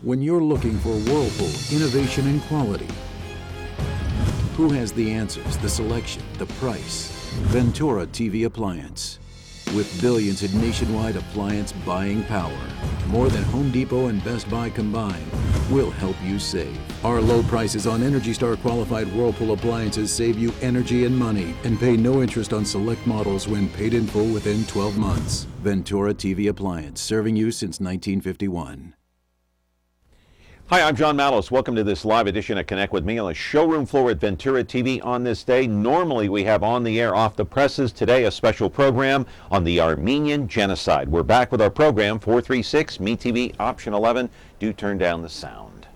When you're looking for Whirlpool innovation and quality, who has the answers, the selection, the price? Ventura TV Appliance. With billions in nationwide appliance buying power, more than Home Depot and Best Buy combined, we'll help you save. Our low prices on Energy Star qualified Whirlpool appliances save you energy and money and pay no interest on select models when paid in full within 12 months. Ventura TV Appliance, serving you since 1951. Hi, I'm John Malos. Welcome to this live edition of Connect with Me on the showroom floor at Ventura TV on this day. Normally we have On the Air Off the Presses. Today a special program on the Armenian Genocide. We're back with our program 436 MeTV option 11. Do turn down the sound.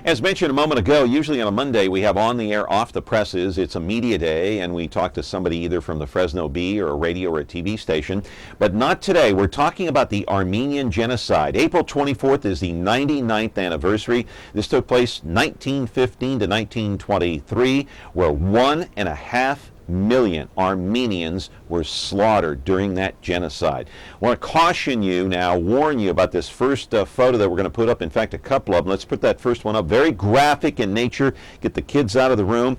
As mentioned a moment ago, usually on a Monday we have On the Air Off the Presses. It's a media day and we talk to somebody either from the Fresno Bee or a radio or a TV station. But not today. We're talking about the Armenian Genocide. April 24th is the 99th anniversary. This took place 1915 to 1923, where 1.5 million Armenians were slaughtered during that genocide. I want to caution you now, warn you about this first photo that we're going to put up. In fact, a couple of them. Let's put that first one up. Very graphic in nature. Get the kids out of the room.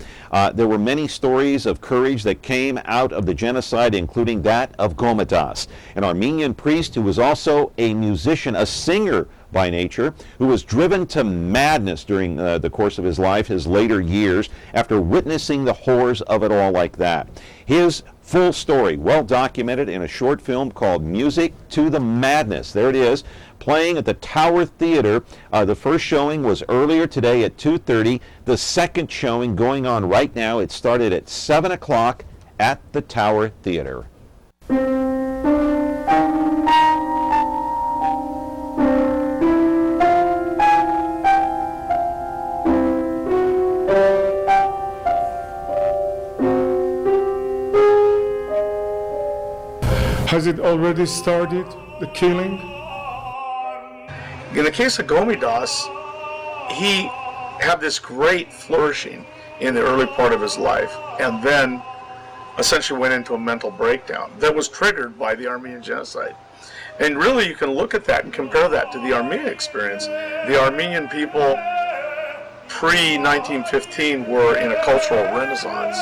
There were many stories of courage that came out of the genocide, including that of Gomidas, an Armenian priest who was also a musician, a singer by nature, who was driven to madness during the course of his life, his later years, after witnessing the horrors of it all like that. His full story, well documented in a short film called Music to the Madness. There it is, playing at the Tower Theater. The first showing was earlier today at 2:30. The second showing going on right now. It started at 7 o'clock at the Tower Theater. Has it already started, the killing? In the case of Gomidas, he had this great flourishing in the early part of his life and then essentially went into a mental breakdown that was triggered by the Armenian Genocide. And really you can look at that and compare that to the Armenian experience. The Armenian people pre-1915 were in a cultural renaissance.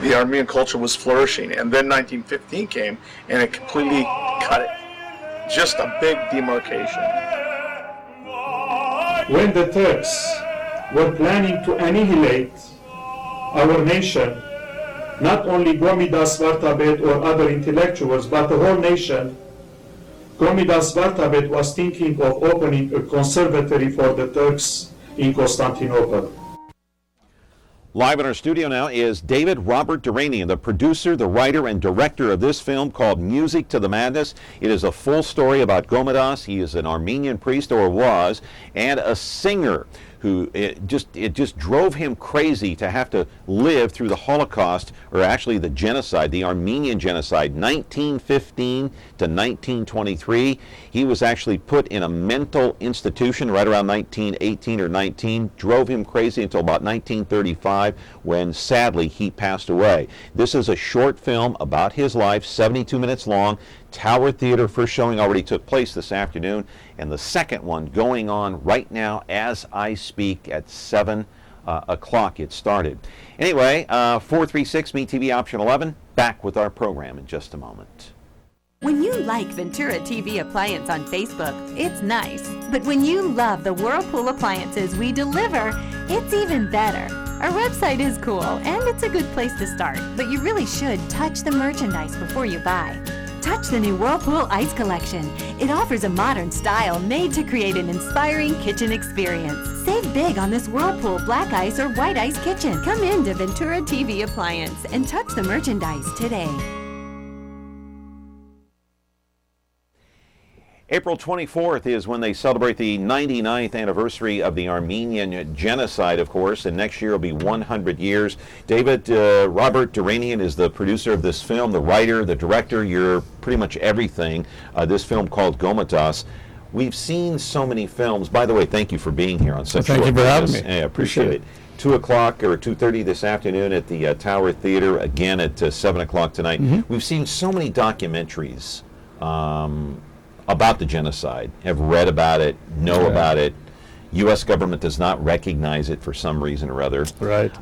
The Armenian culture was flourishing, and then 1915 came and it completely cut it. Just a big demarcation. When the Turks were planning to annihilate our nation, not only Gomidas Vartabet or other intellectuals, but the whole nation, Gomidas Vartabet was thinking of opening a conservatory for the Turks in Constantinople. Live in our studio now is David Robert Deranian, the producer, the writer, and director of this film called Music to the Madness. It is a full story about Gomidas. He is an Armenian priest, or was, and a singer who it just drove him crazy to have to live through the Holocaust, or actually the genocide, the Armenian Genocide, 1915 to 1923. He was actually put in a mental institution right around 1918 or 19, drove him crazy until about 1935 when sadly he passed away. This is a short film about his life, 72 minutes long. Tower Theater first showing already took place this afternoon, and the second one going on right now as I speak at 7 o'clock it started. Anyway, 436 MeTV option 11, back with our program in just a moment. When you like Ventura TV Appliance on Facebook, it's nice. But when you love the Whirlpool appliances we deliver, it's even better. Our website is cool, and it's a good place to start, but you really should touch the merchandise before you buy. Touch the new Whirlpool Ice Collection. It offers a modern style made to create an inspiring kitchen experience. Save big on this Whirlpool Black Ice or White Ice kitchen. Come in to Ventura TV Appliance and touch the merchandise today. April 24th is when they celebrate the 99th anniversary of the Armenian genocide, of course, and next year will be 100 years. David, Robert Deranian is the producer of this film, the writer, the director. You're pretty much everything. This film called Gomidas. We've seen so many films. By the way, thank you for being here on such Thank you for having me. I appreciate it. 2 o'clock or 2:30 this afternoon at the Tower Theater, again at 7 o'clock tonight. We've seen so many documentaries about the genocide, have read about it, know about it. U.S. government does not recognize it for some reason or other. Right.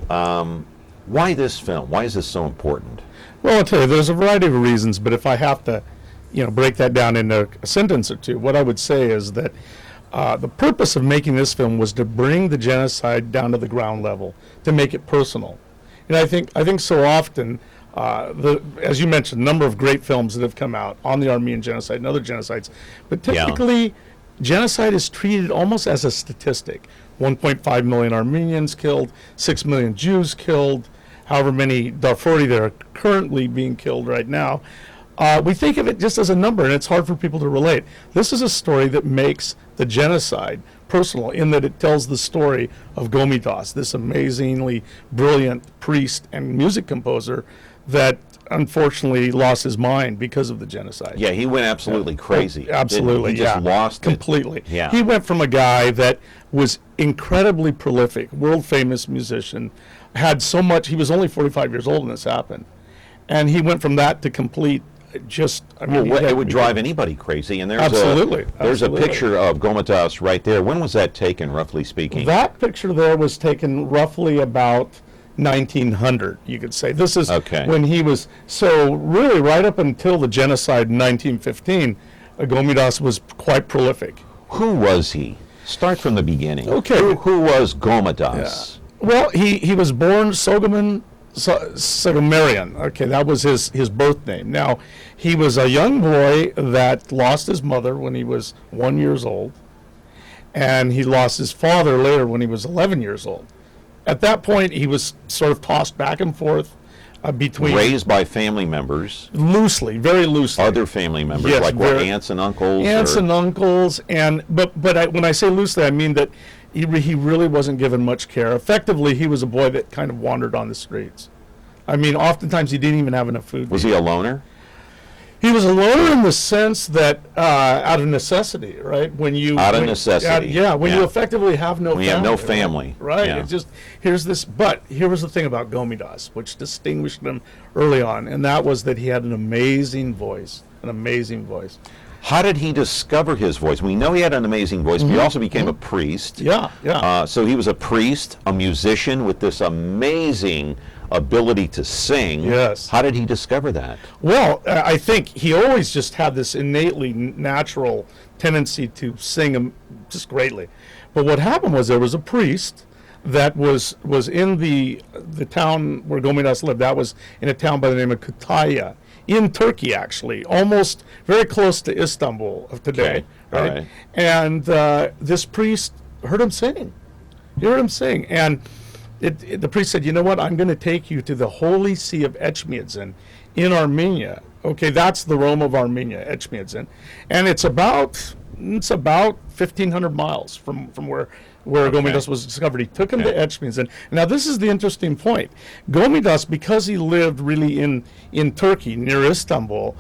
Why this film? Why is this so important? Well, I'll tell you, there's a variety of reasons, but if I have to, break that down into a sentence or two, what I would say is that the purpose of making this film was to bring the genocide down to the ground level, to make it personal. And I think so often, as you mentioned, a number of great films that have come out on the Armenian genocide and other genocides, but typically genocide is treated almost as a statistic. 1.5 million Armenians killed, 6 million Jews killed, however many Darfuri there are currently being killed right now. We think of it just as a number, and it's hard for people to relate. This is a story that makes the genocide personal in that it tells the story of Gomidas, this amazingly brilliant priest and music composer that unfortunately lost his mind because of the genocide. Yeah, he went absolutely crazy. Absolutely, He just lost completely. it. Yeah. He went from a guy that was incredibly prolific, world famous musician, had so much, he was only 45 years old when this happened. And he went from that to complete it would drive anybody crazy. And there's a picture of Gomidas right there. When was that taken, roughly speaking? That picture there was taken roughly about 1900, you could say. This is when he was, so really right up until the genocide in 1915, Gomidas was quite prolific. Who was he? Start from the beginning. Okay. Who was Gomidas? Yeah. Well, he was born Sogomarian. Okay, that was his birth name. Now, he was a young boy that lost his mother when he was 1 year old, and he lost his father later when he was 11 years old. At that point, he was sort of tossed back and forth between... Raised by family members. Loosely, very loosely. Other family members, yes, like what, aunts and uncles? Aunts and uncles, but when I say loosely, I mean that he really wasn't given much care. Effectively, he was a boy that kind of wandered on the streets. I mean, oftentimes he didn't even have enough food. Was he a loner? He was a loner in the sense that out of necessity, right? When you you effectively have no family. You have no family. Right. Yeah. It's just, but here was the thing about Gomidas, which distinguished him early on, and that was that he had an amazing voice. How did he discover his voice? We know he had an amazing voice, but he also became a priest. Yeah. So he was a priest, a musician with this amazing ability to sing. Yes. How did he discover that? Well, I think he always just had this innately natural tendency to sing just greatly. But what happened was there was a priest that was in the town where Gomidas lived. That was in a town by the name of Kütahya, in Turkey, actually, almost very close to Istanbul of today. Okay. All right. And this priest heard him sing. He heard him sing, and the priest said, "You know what? I'm going to take you to the Holy See of Echmiadzin in Armenia." Okay, that's the Rome of Armenia, Echmiadzin, and it's about 1,500 miles from where Gomidas was discovered. He took him to Echmiadzin. Now, this is the interesting point. Gomidas, because he lived really in Turkey, near Istanbul,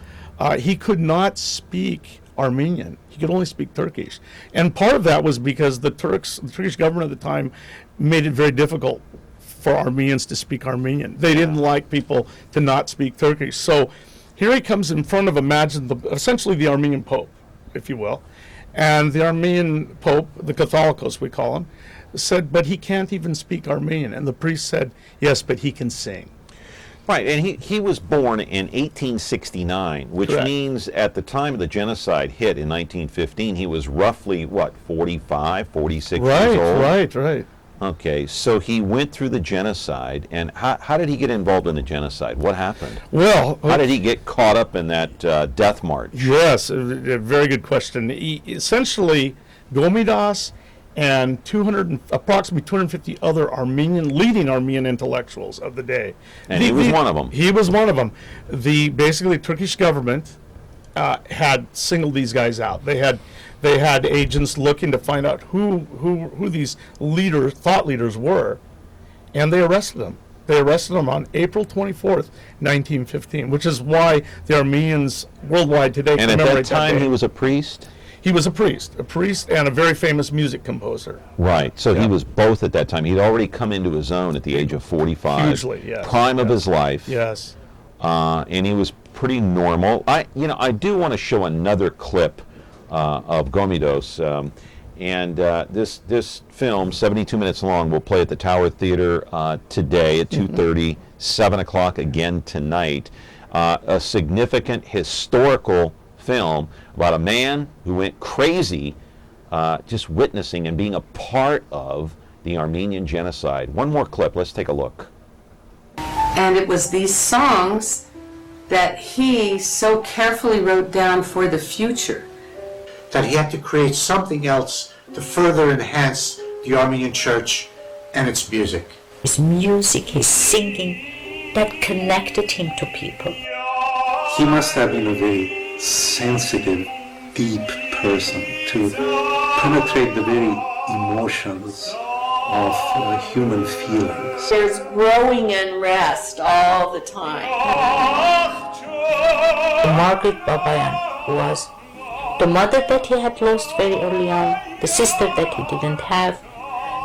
he could not speak Armenian. He could only speak Turkish. And part of that was because the Turkish government at the time made it very difficult for Armenians to speak Armenian. They didn't like people to not speak Turkish. So here he comes in front of, essentially the Armenian Pope, if you will. And the Armenian Pope, the Catholicos we call him, said, but he can't even speak Armenian. And the priest said, yes, but he can sing. Right, and he was born in 1869, which means at the time of the genocide hit in 1915, he was roughly, 45, 46 years old? Right. Okay, so he went through the genocide, and how did he get involved in the genocide? What happened? Well, How did he get caught up in that death march? yes, a very good question. Essentially, Gomidas and approximately 250 other leading Armenian intellectuals of the day. And he was one of them. He was one of them. Basically, Turkish government had singled these guys out. They had agents looking to find out who these thought leaders were, and they arrested them. They arrested them on April 24th, 1915, which is why the Armenians worldwide today And at commemorate that time, day. he was a priest? He was a priest and a very famous music composer. Right, so Yeah. he was both at that time. He'd already come into his own at the age of 45. Hugely, yes. Prime of his life. Yes. And he was pretty normal. I do want to show another clip of Gomidos. This film, 72 minutes long, will play at the Tower Theater today at 2:30, 7 o'clock again tonight. A significant historical film about a man who went crazy just witnessing and being a part of the Armenian genocide. One more clip. Let's take a look. And it was these songs that he so carefully wrote down for the future. That he had to create something else to further enhance the Armenian church and its music. His music, his singing, that connected him to people. He must have been a very sensitive, deep person to penetrate the very emotions of human feelings. There's growing unrest all the time. Margaret Babayan was the mother that he had lost very early on, the sister that he didn't have,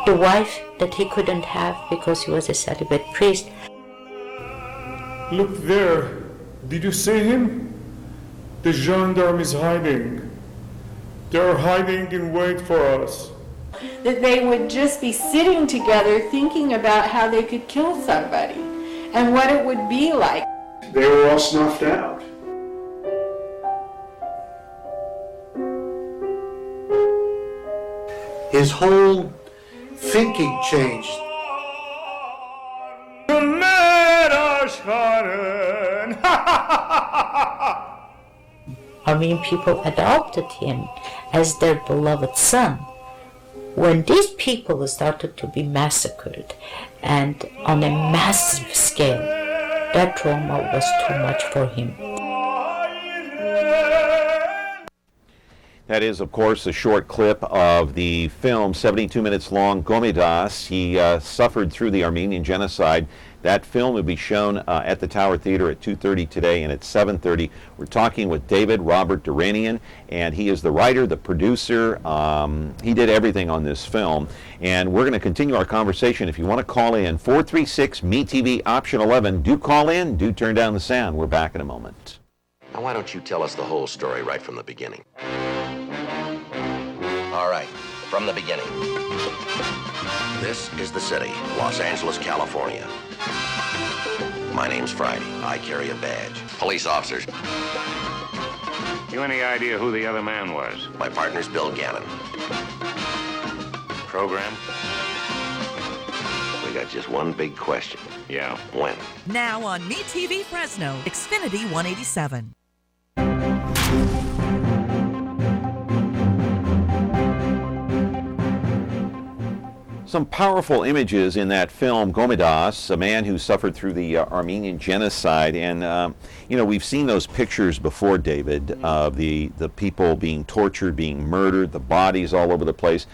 the wife that he couldn't have because he was a celibate priest. Look there. Did you see him? The gendarme is hiding. They're hiding in wait for us. That they would just be sitting together thinking about how they could kill somebody and what it would be like. They were all snuffed out. His whole thinking changed. Armenian people adopted him as their beloved son. When these people started to be massacred and on a massive scale, that trauma was too much for him. That is, of course, a short clip of the film, 72 minutes long, Gomidas. He suffered through the Armenian genocide. That film will be shown at the Tower Theater at 2:30 today and at 7:30. We're talking with David Robert Deranian, and he is the writer, the producer. He did everything on this film. And we're going to continue our conversation. If you want to call in, 436-MeTV, option 11. Do call in, do turn down the sound. We're back in a moment. Now, why don't you tell us the whole story right from the beginning? All right, from the beginning. This is the city, Los Angeles, California. My name's Friday. I carry a badge. Police officers. You any idea who the other man was? My partner's Bill Gannon. Program? We got just one big question. Yeah. When? Now on MeTV Fresno, Xfinity 187. Some powerful images in that film, Gomidas, a man who suffered through the Armenian genocide. And, we've seen those pictures before, David, of the people being tortured, being murdered, the bodies all over the place.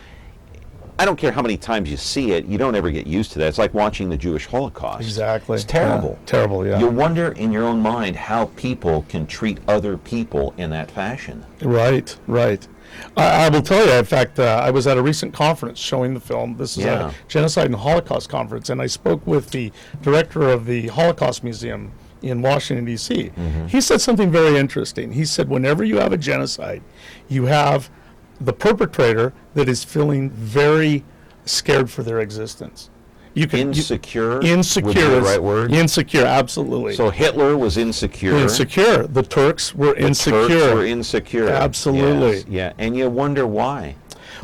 I don't care how many times you see it, you don't ever get used to that. It's like watching the Jewish Holocaust. Exactly. It's terrible. Yeah. Terrible, yeah. You wonder in your own mind how people can treat other people in that fashion. Right. I will tell you, in fact, I was at a recent conference showing the film. This is a Genocide and Holocaust conference, and I spoke with the director of the Holocaust Museum in Washington, D.C. Mm-hmm. He said something very interesting. He said, whenever you have a genocide, you have the perpetrator that is feeling very scared for their existence. Insecure? Insecure would be the is right word? Insecure, absolutely. So Hitler was insecure. Insecure. The Turks were insecure. Turks were insecure. Absolutely. Yes. Yeah, and you wonder why.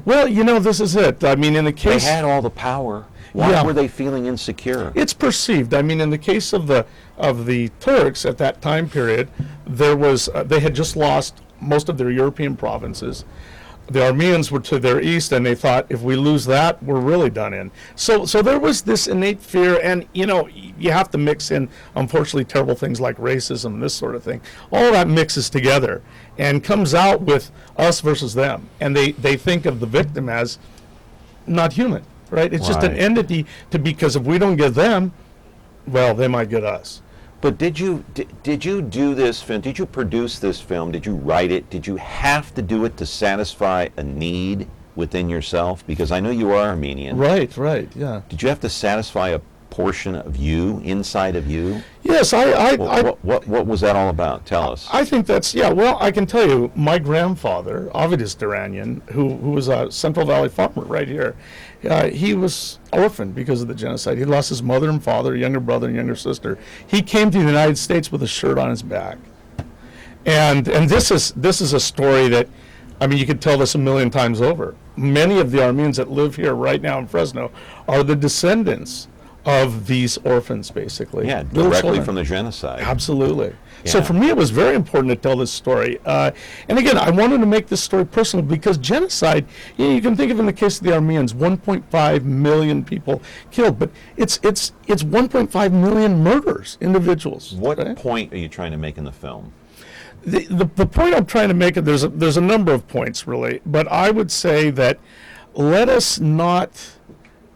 Well, this is it. I mean, in the They case... had all the power. Why were they feeling insecure? It's perceived. I mean, in the case of the Turks at that time period, they had just lost most of their European provinces. The Armenians were to their east, and they thought, if we lose that, we're really done in. So there was this innate fear, and you have to mix in, unfortunately, terrible things like racism and this sort of thing. All that mixes together and comes out with us versus them, and they think of the victim as not human, right? It's just an entity because if we don't get them, well, they might get us. But did you do this film? Did you produce this film? Did you write it? Did you have to do it to satisfy a need within yourself? Because I know you are Armenian. Right, yeah. Did you have to satisfy a portion of you, inside of you? Yes, What was that all about? Tell us. I think that's, well, I can tell you, my grandfather, Avidus Deranian, who was a Central Valley farmer right here, he was orphaned because of the genocide. He lost his mother and father, younger brother and younger sister. He came to the United States with a shirt on his back. And this is a story that, I mean, you could tell this a million times over. Many of the Armenians that live here right now in Fresno are the descendants of these orphans, basically. Yeah, Little directly children. from the genocide. Absolutely. Yeah. So for me, it was very important to tell this story. And again, I wanted to make this story personal because genocide, you can think of in the case of the Armenians, 1.5 million people killed, but it's 1.5 million murders, individuals. What right? point are you trying to make in the film? The point I'm trying to make, there's a number of points really, but I would say that let us not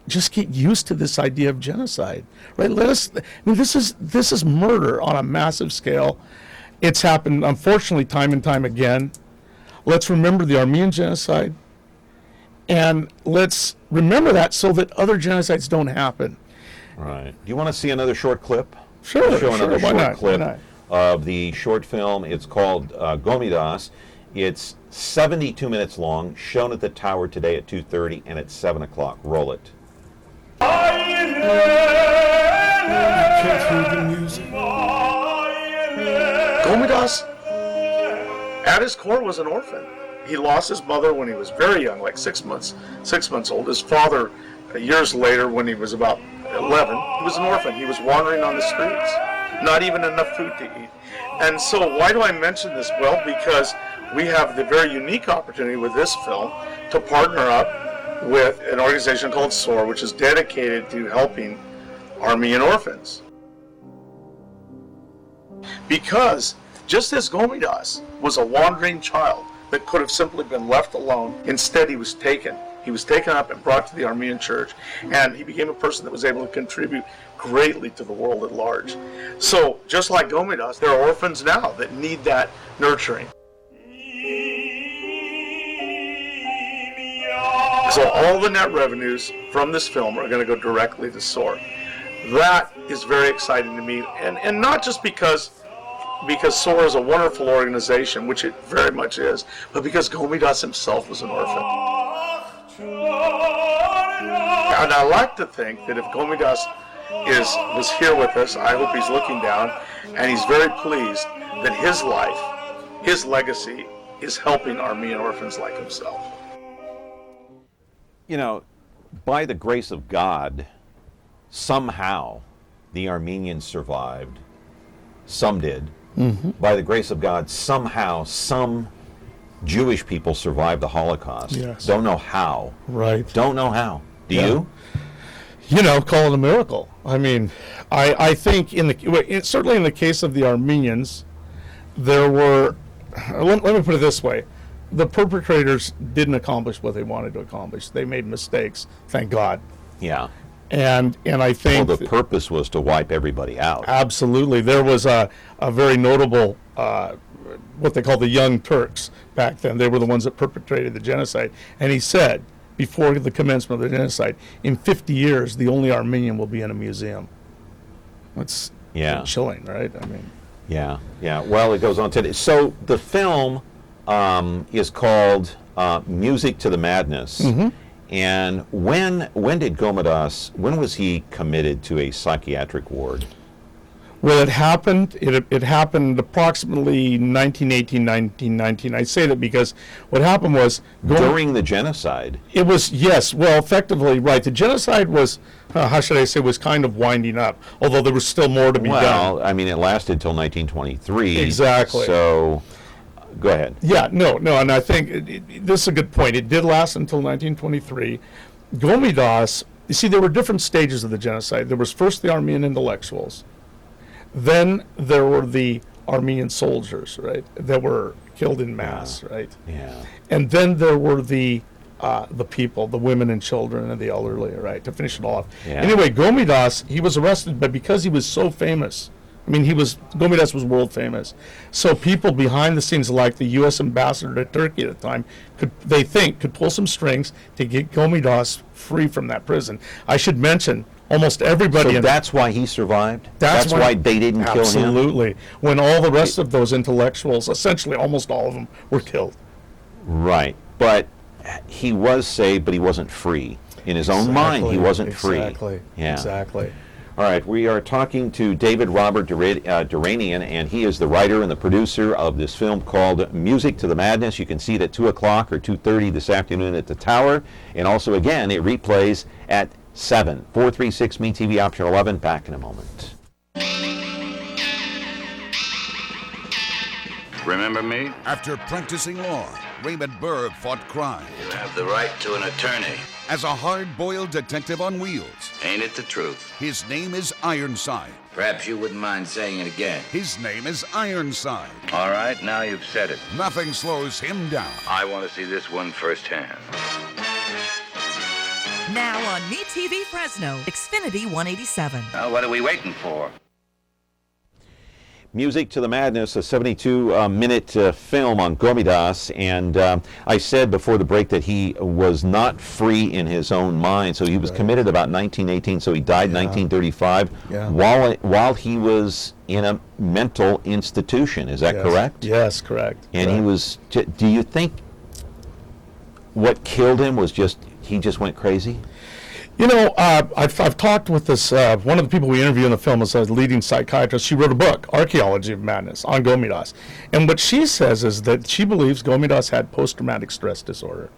just get used to this idea of genocide, right? This is murder on a massive scale. It's happened, unfortunately, time and time again. Let's remember the Armenian genocide, and let's remember that so that other genocides don't happen. Right. Do you want to see another short clip? Sure. Show another Why short not? clip Why not? of the short film. It's called Gomidas. It's 72 minutes long, shown at the Tower today at 2:30 and at 7 o'clock. Roll it. Gomidas, at his core, was an orphan. He lost his mother when he was very young, like 6 months old. His father, years later, when he was about 11, he was an orphan. He was wandering on the streets, not even enough food to eat. And so why do I mention this? Well, because we have the very unique opportunity with this film to partner up with an organization called SOAR, which is dedicated to helping Armenian orphans. Because just as Gomidas was a wandering child that could have simply been left alone, instead he was taken. He was taken up and brought to the Armenian church, and he became a person that was able to contribute greatly to the world at large. So just like Gomidas, there are orphans now that need that nurturing. So all the net revenues from this film are going to go directly to SOAR. That is very exciting to me, and not just because SOAR is a wonderful organization, which it very much is, but because Gomidas himself was an orphan. And I like to think that if Gomidas was here with us, I hope he's looking down, and he's very pleased that his life, his legacy, is helping Armenian orphans like himself. You know, by the grace of God, somehow the Armenians survived. Some did. Mm-hmm. By the grace of God, somehow some Jewish people survived the Holocaust. Yes. Don't know how. Right. Don't know how. Do you? Call it a miracle. I mean, I think certainly in the case of the Armenians, there were, let me put it this way, the perpetrators didn't accomplish what they wanted to accomplish. They made mistakes, thank God. Yeah. And I think... Well, the purpose was to wipe everybody out. Absolutely. There was a very notable, what they called the Young Turks back then. They were the ones that perpetrated the genocide. And he said, before the commencement of the genocide, in 50 years, the only Armenian will be in a museum. That's chilling, right? I mean... Yeah. Well, it goes on today. So the film is called Music to the Madness. Mm-hmm. And when did Gomidas, when was he committed to a psychiatric ward? Well, it happened. It happened approximately 1918, 1919. I say that because what happened was during the genocide. It was, yes. Well, effectively, right. The genocide was, how should I say, was kind of winding up. Although there was still more to be done. Well, I mean, it lasted till 1923. Exactly. So, go ahead. Yeah, no, and I think this is a good point. It did last until 1923. Gomidas. You see, there were different stages of the genocide. There was first the Armenian intellectuals. Then there were the Armenian soldiers, right, that were killed in mass, right? Yeah. And then there were the people, the women and children and the elderly, right, to finish it off. Yeah. Anyway, Gomidas, he was arrested, but because he was so famous, I mean, Gomidas was world famous. So people behind the scenes, like the U.S. ambassador to Turkey at the time, could pull some strings to get Gomidas free from that prison. I should mention, almost everybody. So that's why he survived? That's why they didn't kill him? Absolutely. When all the rest of those intellectuals, essentially almost all of them, were killed. Right. But he was saved, but he wasn't free. In his own mind, he wasn't free. Exactly. Yeah. Exactly. All right, we are talking to David Robert Deranian, and he is the writer and the producer of this film called Music to the Madness. You can see it at 2 o'clock or 2:30 this afternoon at the Tower. And also, again, it replays at 7. 436 MeTV option 11. Back in a moment. Remember me? After practicing law, Raymond Berg fought crime. You have the right to an attorney. As a hard-boiled detective on wheels. Ain't it the truth? His name is Ironside. Perhaps you wouldn't mind saying it again. His name is Ironside. All right, now you've said it. Nothing slows him down. I want to see this one firsthand. Now on MeTV Fresno, Xfinity 187. Now, what are we waiting for? Music to the Madness, a 72-minute film on Gomidas, and I said before the break that he was not free in his own mind, so he was committed about 1918, so he died in 1935 while he was in a mental institution. Is that correct? Yes, correct. And he was, do you think what killed him was he just went crazy? You know, I've talked with this, one of the people we interview in the film is a leading psychiatrist. She wrote a book, Archaeology of Madness, on Gomidas. And what she says is that she believes Gomidas had post-traumatic stress disorder.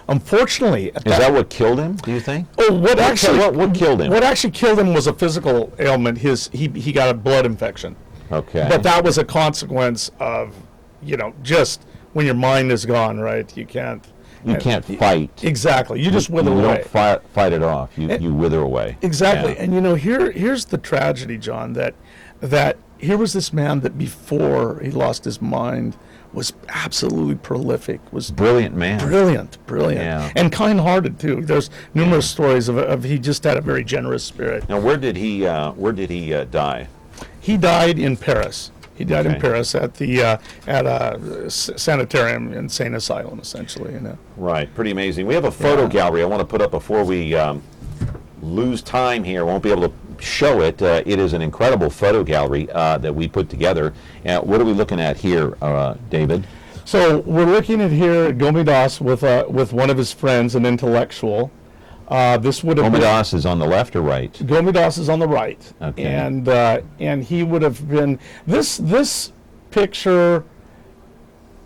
Unfortunately... Is that what killed him, do you think? Oh, what killed him? What actually killed him was a physical ailment. He got a blood infection. Okay. But that was a consequence of, just when your mind is gone, right? You can't fight. Exactly. You just wither away. You don't fight it off. You wither away. Exactly. Yeah. And here's the tragedy, John, that here was this man that before he lost his mind was absolutely prolific, was brilliant man. Brilliant. Yeah. And kind-hearted too. There's numerous stories of he just had a very generous spirit. Now, where did he die? He died in Paris. He died in Paris at a sanitarium, insane asylum, essentially. Right, pretty amazing. We have a photo gallery I want to put up before we lose time here. Won't be able to show it. It is an incredible photo gallery that we put together. What are we looking at here, David? So we're looking at here at Gomidas with one of his friends, an intellectual. This would have Gomidas is on the left or right? Gomidas is on the right. Okay. And he would have been this picture,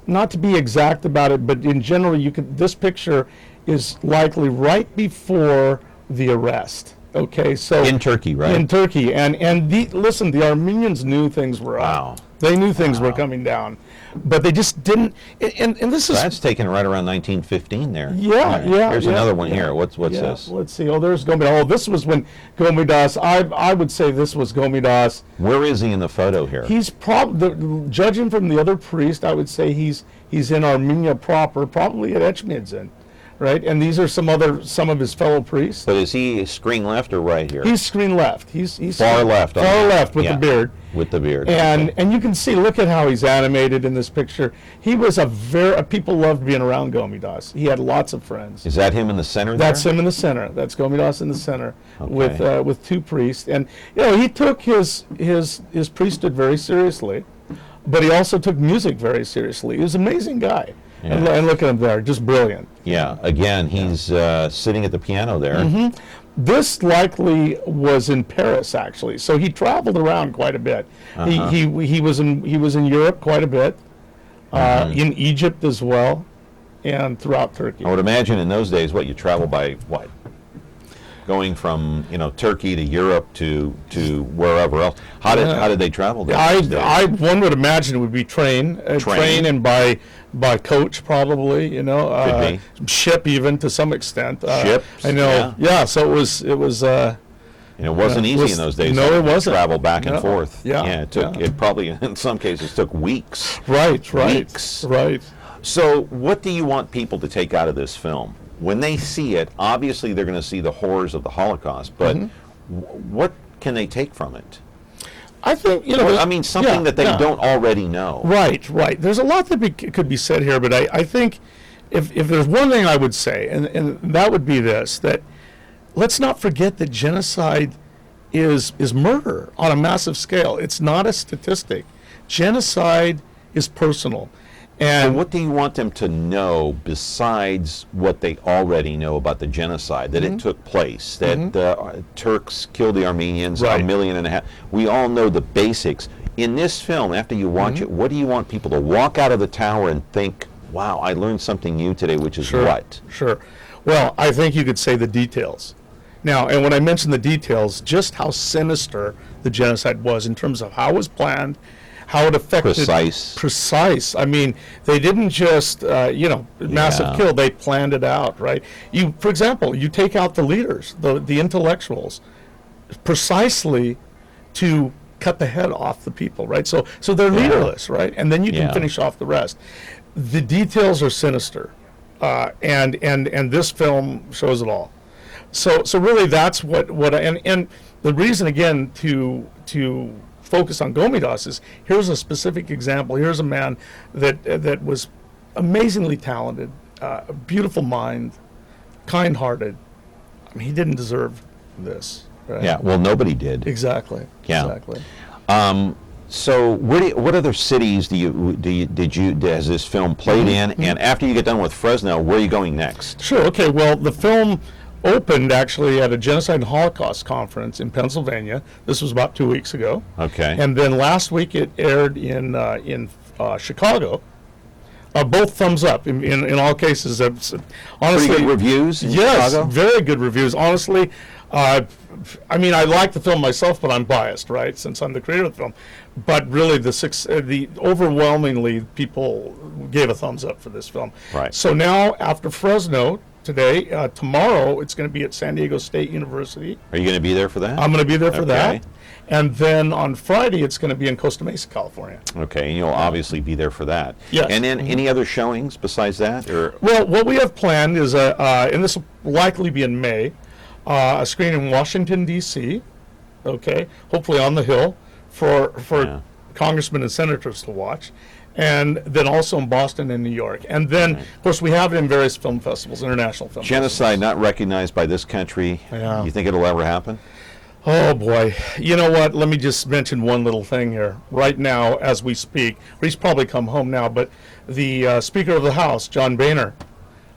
not to be exact about it, but in general this picture is likely right before the arrest. Okay, so in Turkey, right? In Turkey, and listen, the Armenians knew things were up. They knew things were coming down, but they just didn't. And this is that's taken right around 1915 there. Yeah. There's another one here. What's this? Let's see. Oh, there's Gomidas. Oh, this was when Gomidas. I would say this was Gomidas. Where is he in the photo here? He's judging from the other priest, I would say he's in Armenia proper, probably at Echmiadzin. Right, and these are some of his fellow priests. But is he screen left or right here? He's screen left. He's far left. Far left with the beard. With the beard. And you can see. Look at how he's animated in this picture. He was people loved being around Gomidas. He had lots of friends. Is that him in the center? That's him in the center. That's Gomidas in the center with two priests. And he took his priesthood very seriously, but he also took music very seriously. He was an amazing guy. And look at him there, just brilliant. Yeah, again, he's sitting at the piano there. Mm-hmm. This likely was in Paris, actually. So he traveled around quite a bit. He was in Europe quite a bit, in Egypt as well, and throughout Turkey. I would imagine in those days, you travel by what? Going from Turkey to Europe to wherever else. How did they travel there? One would imagine it would be train and by coach probably. Could be. Ship even to some extent. Ships. I know. Yeah. So it was. It wasn't easy in those days. No, it wasn't. Travel back and forth. Yeah. It probably in some cases took weeks. Right. Weeks. Right. So what do you want people to take out of this film? When they see it, obviously they're going to see the horrors of the Holocaust, but what can they take from it? I think, something that they don't already know. Right. There's a lot that could be said here, but I think if there's one thing I would say, and that would be this, that let's not forget that genocide is murder on a massive scale. It's not a statistic. Genocide is personal. And what do you want them to know besides what they already know about the genocide, that it took place, that the Turks killed the Armenians, 1.5 million? We all know the basics. In this film, after you watch it, what do you want people to walk out of the tower and think, wow, I learned something new today, which is what? Sure. Well, I think you could say the details. Now, and when I mention the details, just how sinister the genocide was in terms of how it was planned, how it affected. Precise. I mean, they didn't just, massive kill. They planned it out, right? For example, you take out the leaders, the intellectuals, precisely to cut the head off the people, right? So they're leaderless, right? And then you can finish off the rest. The details are sinister, and this film shows it all. So really, that's what and the reason again to focus on Gomidas is here's a specific example. Here's a man that was amazingly talented, a beautiful mind, kind-hearted. I mean, he didn't deserve this. Right? Yeah. Well, nobody did. Exactly. Yeah. Exactly. So, what other cities has this film played in? And after you get done with Fresno, where are you going next? Sure. Okay. Well, the film opened actually at a Genocide and Holocaust conference in Pennsylvania. This was about 2 weeks ago. Okay. And then last week it aired in Chicago. Both thumbs up in all cases. Honestly, pretty good reviews in Chicago? Very good reviews. Honestly, I mean, I like the film myself, but I'm biased, right, since I'm the creator of the film. But really, the overwhelmingly people gave a thumbs up for this film. Right. So now, after Fresno today, tomorrow it's going to be at San Diego State University. Are you going to be there for that? I'm going to be there for that. And then on Friday, it's going to be in Costa Mesa, California. Okay, and you'll obviously be there for that. Yes. And then any other showings besides that? Or? Well, what we have planned is, and this will likely be in May, a screen in Washington, D.C., okay, hopefully on the Hill, for congressmen and senators to watch, and then also in Boston and New York. And then, of course, we have it in various film festivals, international film Genocide festivals. not recognized by this country. Yeah. You think it'll ever happen? Oh, boy. You know what? Let me just mention one little thing here. Right now, as we speak, or he's probably come home now, but the Speaker of the House, John Boehner,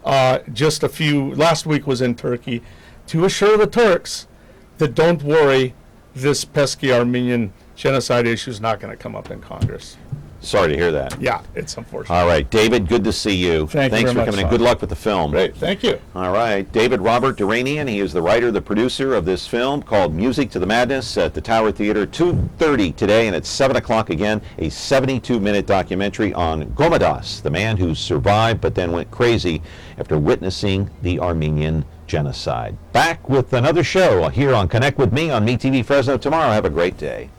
last week was in Turkey to assure the Turks that don't worry, this pesky Armenian genocide issue is not going to come up in Congress. Sorry to hear that. Yeah, it's unfortunate. All right, David, good to see you. Thanks for very much, coming in. Sean. Good luck with the film. Great, thank you. All right, David Robert Deranian. He is the writer, the producer of this film called Music to the Madness at the Tower Theater, 2:30 today, and at 7 o'clock again, a 72-minute documentary on Gomidas, the man who survived but then went crazy after witnessing the Armenian genocide. Back with another show here on Connect with Me on MeTV Fresno tomorrow. Have a great day.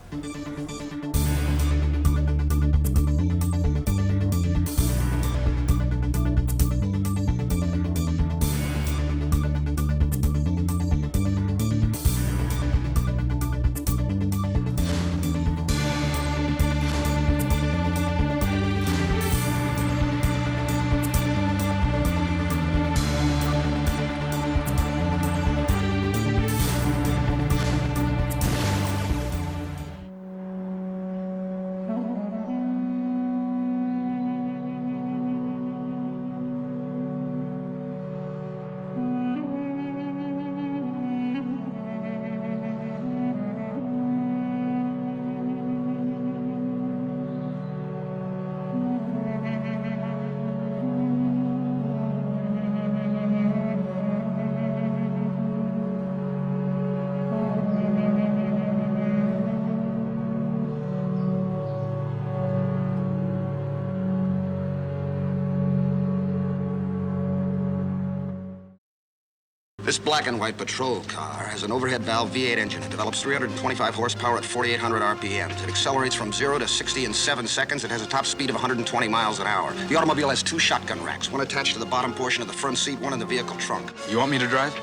This black and white patrol car has an overhead valve V8 engine. It develops 325 horsepower at 4,800 RPMs. It accelerates from 0 to 60 in 7 seconds. It has a top speed of 120 miles an hour. The automobile has 2 shotgun racks, one attached to the bottom portion of the front seat, one in the vehicle trunk. You want me to drive?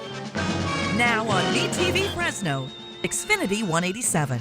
Now on MeTV Fresno, Xfinity 187.